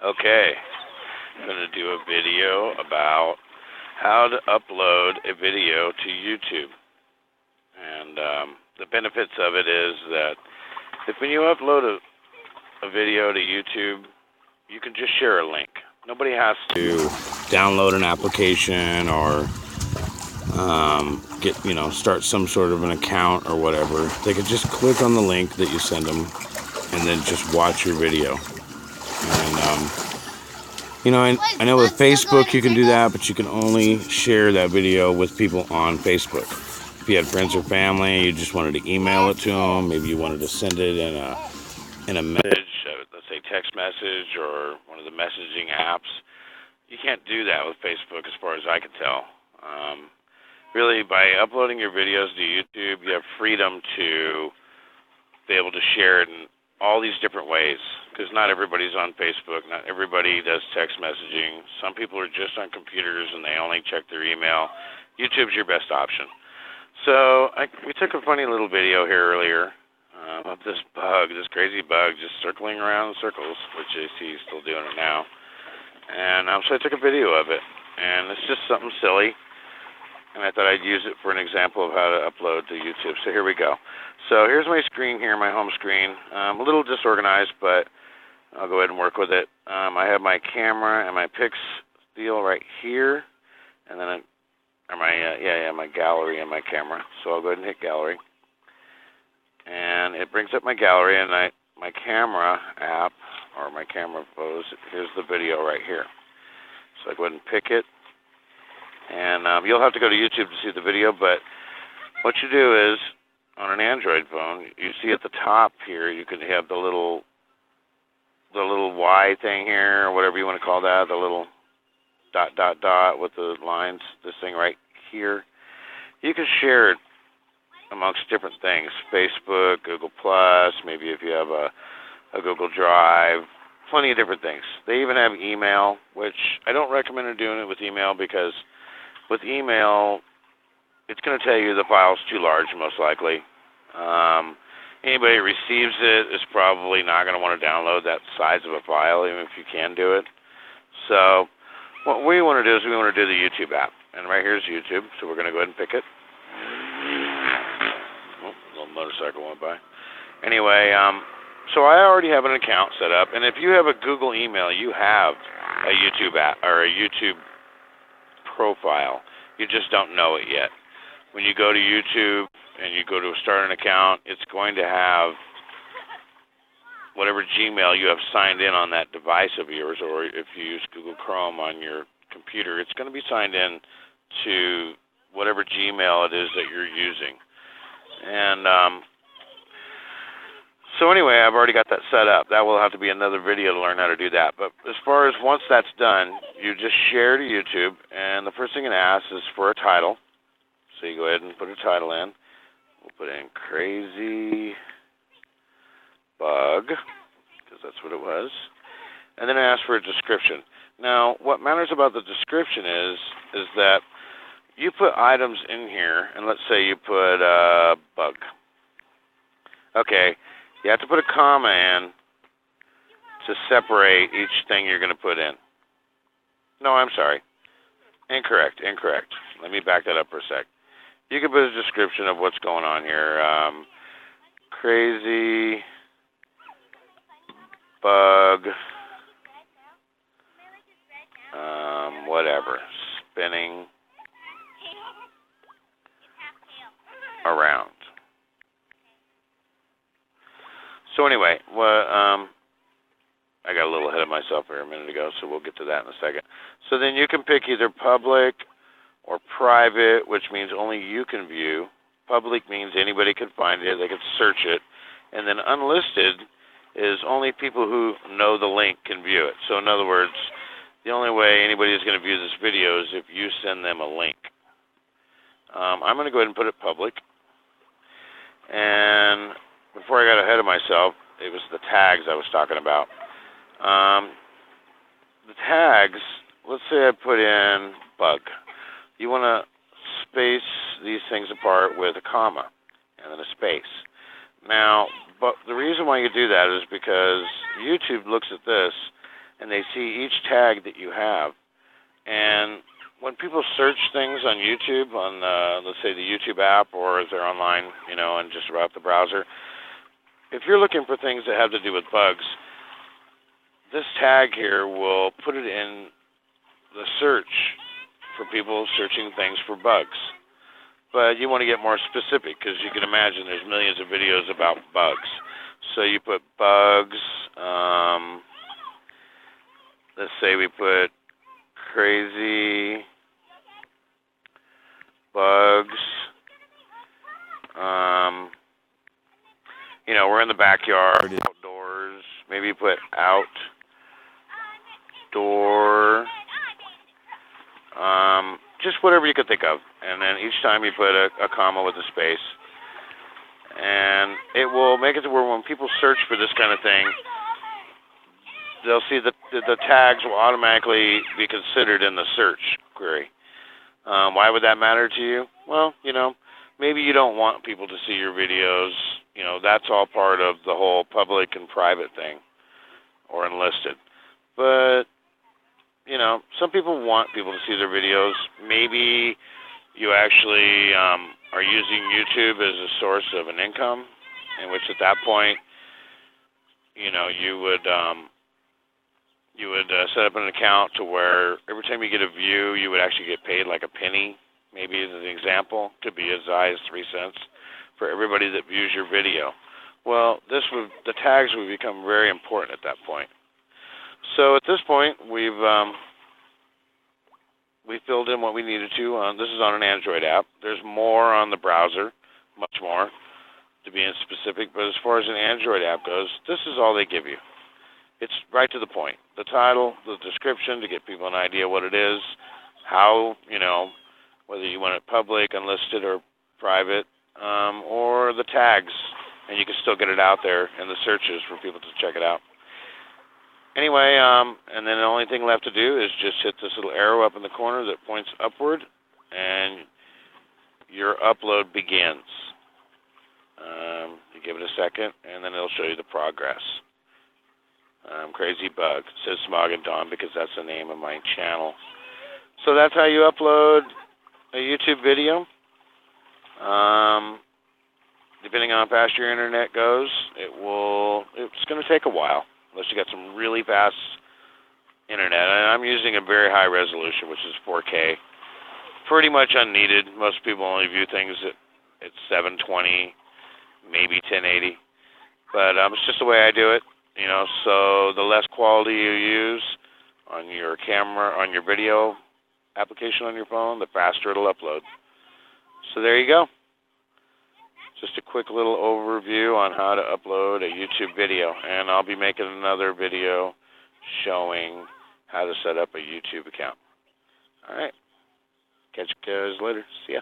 Okay, I'm going to do a video about how to upload a video to YouTube. And the benefits of it is that if when you upload a video to YouTube, you can just share a link. Nobody has to download an application or start some sort of an account or whatever. They could just click on the link that you send them and then just watch your video. And I know with Facebook you can do that, but you can only share that video with people on Facebook. If you had friends or family, you just wanted to email it to them, maybe you wanted to send it in a message, let's say text message or one of the messaging apps. You can't do that with Facebook as far as I can tell. Really, by uploading your videos to YouTube, you have freedom to be able to share it in all these different ways, because not everybody's on Facebook, not everybody does text messaging. Some people are just on computers and they only check their email. YouTube's your best option. So we took a funny little video here earlier of this crazy bug just circling around in circles, which I see he's still doing it now. And so I took a video of it, and it's just something silly. And I thought I'd use it for an example of how to upload to YouTube. So here we go. So here's my screen here, my home screen. A little disorganized, but I'll go ahead and work with it. I have my camera and my Pix deal right here, and then my gallery and my camera. So I'll go ahead and hit gallery, and it brings up my gallery and my camera app or my camera photos. Here's the video right here. So I go ahead and pick it. And you'll have to go to YouTube to see the video, but what you do is, on an Android phone, you see at the top here, you can have the little Y thing here, or whatever you want to call that, the little dot with the lines, this thing right here. You can share it amongst different things, Facebook, Google+, maybe if you have a Google Drive, plenty of different things. They even have email, which I don't recommend doing it with email, because with email, it's going to tell you the file's too large, most likely. Anybody who receives it is probably not going to want to download that size of a file, even if you can do it. So what we want to do is we want to do the YouTube app. And right here's YouTube, so we're going to go ahead and pick it. Oh, a little motorcycle went by. Anyway, so I already have an account set up. And if you have a Google email, you have a YouTube app or a YouTube profile. You just don't know it yet. When you go to YouTube and you go to start an account, it's going to have whatever Gmail you have signed in on that device of yours, or if you use Google Chrome on your computer, it's going to be signed in to whatever Gmail it is that you're using. And so anyway, I've already got that set up. That will have to be another video to learn how to do that. But as far as once that's done, you just share to YouTube, and the first thing it asks is for a title. So you go ahead and put a title in. We'll put in Crazy Bug, because that's what it was. And then it asks for a description. Now, what matters about the description is that you put items in here, and let's say you put bug. Okay. You have to put a comma in to separate each thing you're going to put in. No, I'm sorry. Incorrect. Let me back that up for a sec. You can put a description of what's going on here. Crazy bug, whatever, spinning around. So anyway, I got a little ahead of myself here a minute ago, so we'll get to that in a second. So then you can pick either public or private, which means only you can view. Public means anybody can find it, they can search it. And then unlisted is only people who know the link can view it. So in other words, the only way anybody is going to view this video is if you send them a link. I'm going to go ahead and put it public. And before I got ahead of myself, it was the tags I was talking about. The tags, let's say I put in bug. You want to space these things apart with a comma and then a space. Now, but the reason why you do that is because YouTube looks at this and they see each tag that you have. And when people search things on YouTube, on let's say the YouTube app, or if they're online, and just about the browser, if you're looking for things that have to do with bugs, this tag here will put it in the search for people searching things for bugs. But you want to get more specific, because you can imagine there's millions of videos about bugs. So you put bugs, let's say we put crazy bugs. We're in the backyard, outdoors. Maybe you put outdoor, just whatever you could think of. And then each time you put a comma with a space. And it will make it to where when people search for this kind of thing, they'll see that the tags will automatically be considered in the search query. Why would that matter to you? Well, maybe you don't want people to see your videos. That's all part of the whole public and private thing, or enlisted. But, some people want people to see their videos. Maybe you actually are using YouTube as a source of an income, in which at that point, you would set up an account to where every time you get a view, you would actually get paid like a penny, maybe as an example. Could be as high as 3 cents for everybody that views your video. Well, the tags would become very important at that point. So at this point, we filled in what we needed to. This is on an Android app. There's more on the browser, much more, to be specific. But as far as an Android app goes, this is all they give you. It's right to the point. The title, the description, to get people an idea what it is, how, whether you want it public, unlisted, or private, or the tags, and you can still get it out there in the searches for people to check it out. Anyway, and then the only thing left to do is just hit this little arrow up in the corner that points upward, and your upload begins. You give it a second, and then it'll show you the progress. Crazy Bug. It says Smog and Dawn because that's the name of my channel. So that's how you upload a YouTube video. Depending on how fast your internet goes, it's going to take a while, unless you got some really fast internet. And I'm using a very high resolution, which is 4K. Pretty much unneeded. Most people only view things at 720, maybe 1080. But it's just the way I do it. So the less quality you use on your camera, on your video application on your phone, the faster it'll upload. So there you go. Just a quick little overview on how to upload a YouTube video. And I'll be making another video showing how to set up a YouTube account. All right. Catch you guys later. See ya.